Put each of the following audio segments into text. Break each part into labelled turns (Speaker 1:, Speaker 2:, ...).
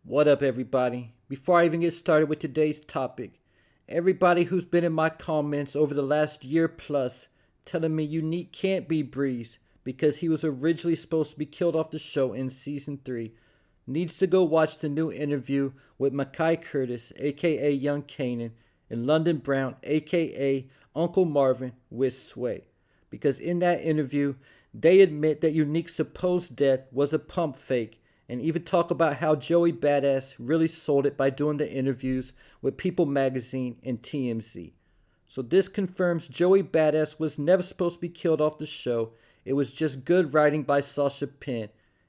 Speaker 1: What up, everybody? Before I even get started with today's topic, everybody who's been in my comments over the last year plus telling me Unique can't be Breeze because he was originally supposed to be killed off the show in season 3 needs to go watch the new interview with Mackay Curtis, aka Young Kanan, and London Brown, aka Uncle Marvin with Sway. Because in that interview, they admit that Unique's supposed death was a pump fake and even talk about how Joey Badass really sold it by doing the interviews with People Magazine and TMZ. So this confirms Joey Badass was never supposed to be killed off the show. It was just good writing by Sasha Penn,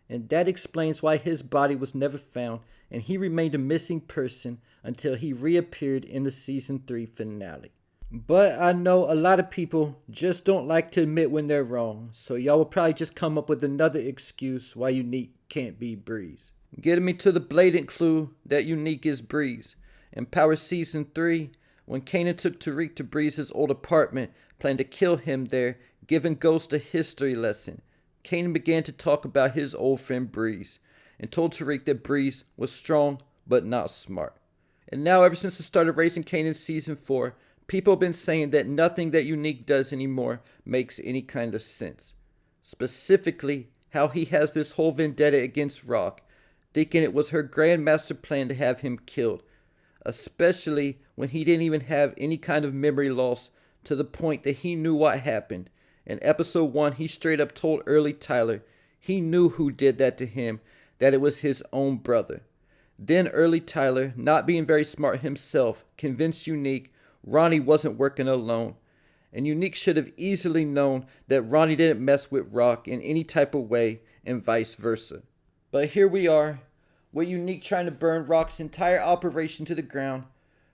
Speaker 1: and that explains why his body was never found and he remained a missing person until he reappeared in the season 3 finale. But I know a lot of people just don't like to admit when they're wrong, so y'all will probably just come up with another excuse why Unique can't be Breeze. Getting me to the blatant clue that Unique is Breeze. In Power Season 3, when Kanan took Tariq to Breeze's old apartment, planned to kill him there, giving Ghost a history lesson, Kanan began to talk about his old friend Breeze, and told Tariq that Breeze was strong but not smart. And now ever since the start of Raising Kanan Season 4, people have been saying that nothing that Unique does anymore makes any kind of sense. Specifically, how he has this whole vendetta against Rock, thinking it was her grand master plan to have him killed. Especially when he didn't even have any kind of memory loss to the point that he knew what happened. In episode 1, he straight up told Early Tyler he knew who did that to him, that it was his own brother. Then Early Tyler, not being very smart himself, convinced Unique Ronnie wasn't working alone, and Unique should have easily known that Ronnie didn't mess with Rock in any type of way, and vice versa. But here we are, with Unique trying to burn Rock's entire operation to the ground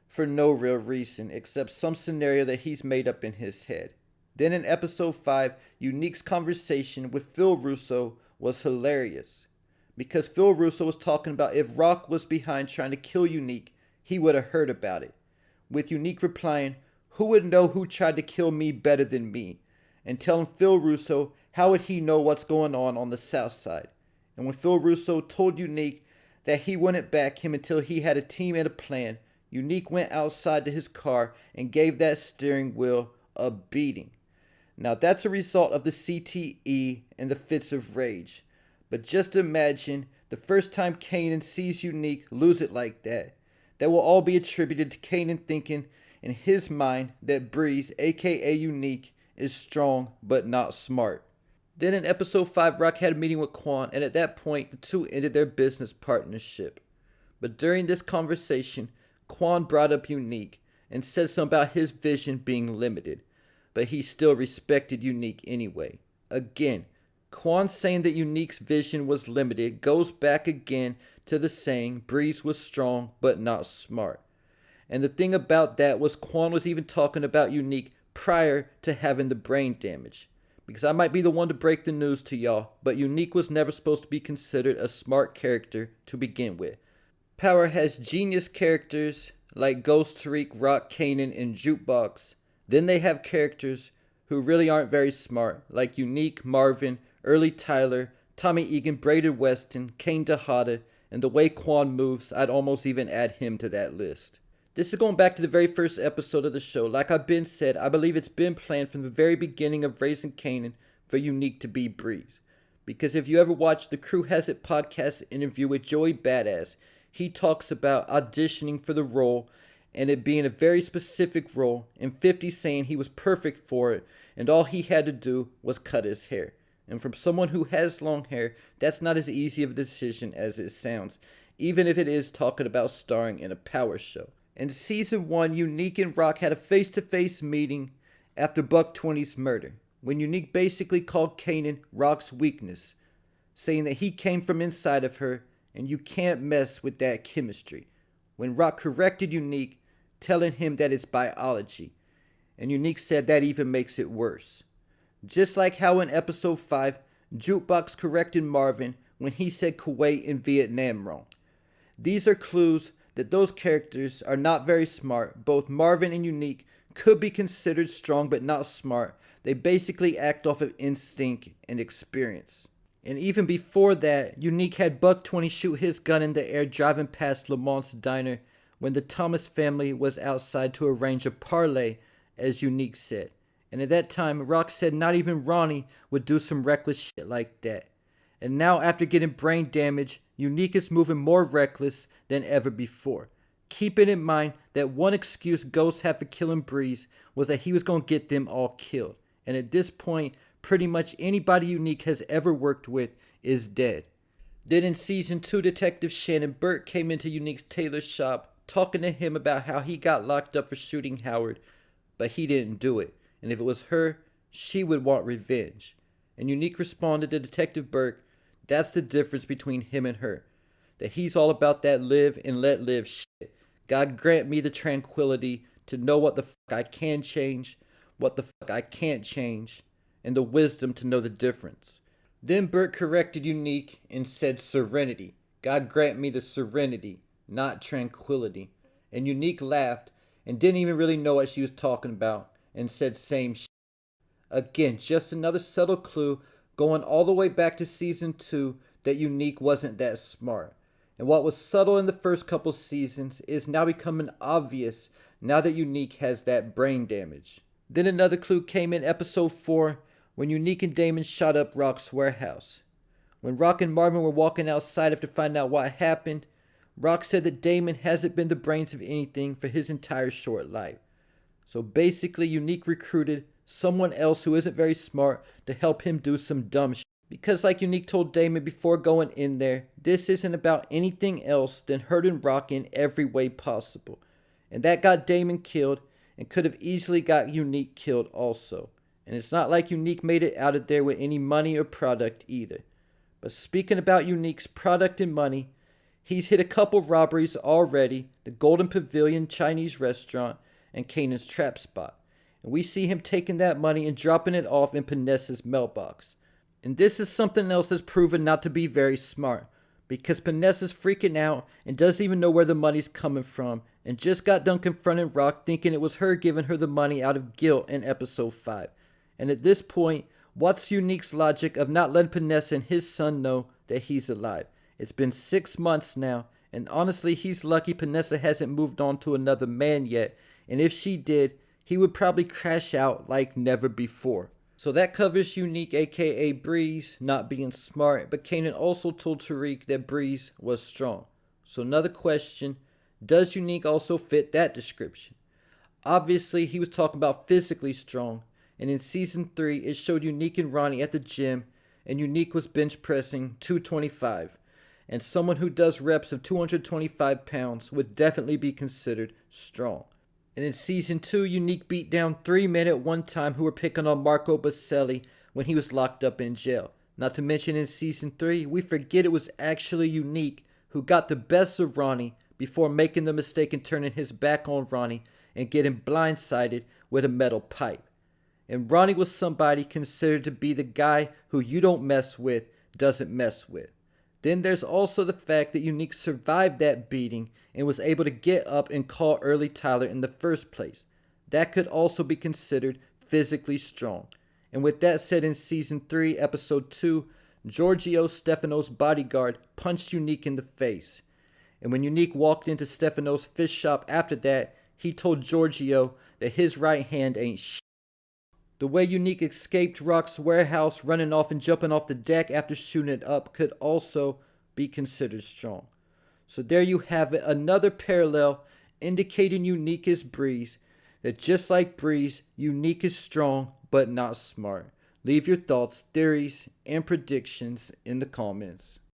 Speaker 1: for no real reason, except some scenario that he's made up in his head. Then in episode 5, Unique's conversation with Phil Russo was hilarious, because Phil Russo was talking about if Rock was behind trying to kill Unique, he would have heard about it, with Unique replying, "Who would know who tried to kill me better than me?" and telling Phil Russo how would he know what's going on the south side. And when Phil Russo told Unique that he wouldn't back him until he had a team and a plan, Unique went outside to his car and gave that steering wheel a beating. Now that's a result of the CTE and the fits of rage. But just imagine the first time Kanan sees Unique lose it like that. That will all be attributed to Kanan thinking in his mind that Breeze, aka Unique, is strong but not smart. Then in episode 5, Rock had a meeting with Quan, and at that point the two ended their business partnership. But during this conversation, Quan brought up Unique and said something about his vision being limited, but he still respected Unique anyway. Again, Quan saying that Unique's vision was limited goes back again to the saying Breeze was strong but not smart. And the thing about that was Quan was even talking about Unique prior to having the brain damage. Because I might be the one to break the news to y'all, but Unique was never supposed to be considered a smart character to begin with. Power has genius characters like Ghost, Tariq, Rock, Kanan, and Jukebox. Then they have characters who really aren't very smart, like Unique, Marvin, Early Tyler, Tommy Egan, Braden Weston, Kane Tejada, and the way Quan moves, I'd almost even add him to that list. This is going back to the very first episode of the show. Like I've been said, I believe it's been planned from the very beginning of Raising Kanan for Unique to be Breeze. Because if you ever watched the Crew Has It podcast interview with Joey Badass, he talks about auditioning for the role and it being a very specific role, and 50 saying he was perfect for it and all he had to do was cut his hair. And from someone who has long hair, that's not as easy of a decision as it sounds, even if it is talking about starring in a power show. In season 1, Unique and Rock had a face-to-face meeting after Buck 20's murder, when Unique basically called Kanan Rock's weakness, saying that he came from inside of her and you can't mess with that chemistry. When Rock corrected Unique, telling him that it's biology, and Unique said that even makes it worse. Just like how in episode 5, Jukebox corrected Marvin when he said Kuwait and Vietnam wrong. These are clues that those characters are not very smart. Both Marvin and Unique could be considered strong but not smart. They basically act off of instinct and experience. And even before that, Unique had Buck 20 shoot his gun in the air driving past Lamont's diner when the Thomas family was outside to arrange a parlay, as Unique said. And at that time, Rock said not even Ronnie would do some reckless shit like that. And now, after getting brain damage, Unique is moving more reckless than ever before. Keeping in mind that one excuse Ghost had for killing Breeze was that he was going to get them all killed. And at this point, pretty much anybody Unique has ever worked with is dead. Then in season 2, Detective Shannon Burke came into Unique's tailor shop talking to him about how he got locked up for shooting Howard, but he didn't do it. And if it was her, she would want revenge. And Unique responded to Detective Burke, that's the difference between him and her. That he's all about that live and let live shit. God grant me the tranquility to know what the fuck I can change, what the fuck I can't change, and the wisdom to know the difference. Then Burke corrected Unique and said serenity. God grant me the serenity, not tranquility. And Unique laughed and didn't even really know what she was talking about and said same shit. Again, just another subtle clue going all the way back to season 2 that Unique wasn't that smart. And what was subtle in the first couple seasons is now becoming obvious now that Unique has that brain damage. Then another clue came in episode 4 when Unique and Damon shot up Rock's warehouse. When Rock and Marvin were walking outside after finding out what happened, Rock said that Damon hasn't been the brains of anything for his entire short life. So basically Unique recruited someone else who isn't very smart to help him do some dumb shit. Because like Unique told Damon before going in there, this isn't about anything else than hurting Rock in every way possible. And that got Damon killed and could have easily got Unique killed also. And it's not like Unique made it out of there with any money or product either. But speaking about Unique's product and money, he's hit a couple robberies already, the Golden Pavilion Chinese restaurant and Kanan's trap spot. And we see him taking that money and dropping it off in Panessa's mailbox. And this is something else that's proven not to be very smart, because Panessa's freaking out and doesn't even know where the money's coming from, and just got done confronting Rock thinking it was her giving her the money out of guilt in episode 5. And at this point, what's Unique's logic of not letting Panessa and his son know that he's alive? It's been 6 months now, and honestly he's lucky Panessa hasn't moved on to another man yet, and if she did, he would probably crash out like never before. So that covers Unique aka Breeze not being smart, but Kanan also told Tariq that Breeze was strong. So another question, does Unique also fit that description? Obviously he was talking about physically strong, and in season 3 it showed Unique and Ronnie at the gym, and Unique was bench pressing 225, and someone who does reps of 225 pounds would definitely be considered strong. And in season 2, Unique beat down 3 men at one time who were picking on Marco Baselli when he was locked up in jail. Not to mention in season 3, we forget it was actually Unique who got the best of Ronnie before making the mistake and turning his back on Ronnie and getting blindsided with a metal pipe. And Ronnie was somebody considered to be the guy who you don't mess with, doesn't mess with. Then there's also the fact that Unique survived that beating and was able to get up and call early Tyler in the first place. That could also be considered physically strong. And with that said, in season 3, episode 2, Giorgio, Stefano's bodyguard, punched Unique in the face. And when Unique walked into Stefano's fish shop after that, he told Giorgio that his right hand ain't shit. The way Unique escaped Rock's warehouse, running off and jumping off the deck after shooting it up, could also be considered strong. So there you have it, another parallel indicating Unique is Breeze, that just like Breeze, Unique is strong but not smart. Leave your thoughts, theories, and predictions in the comments.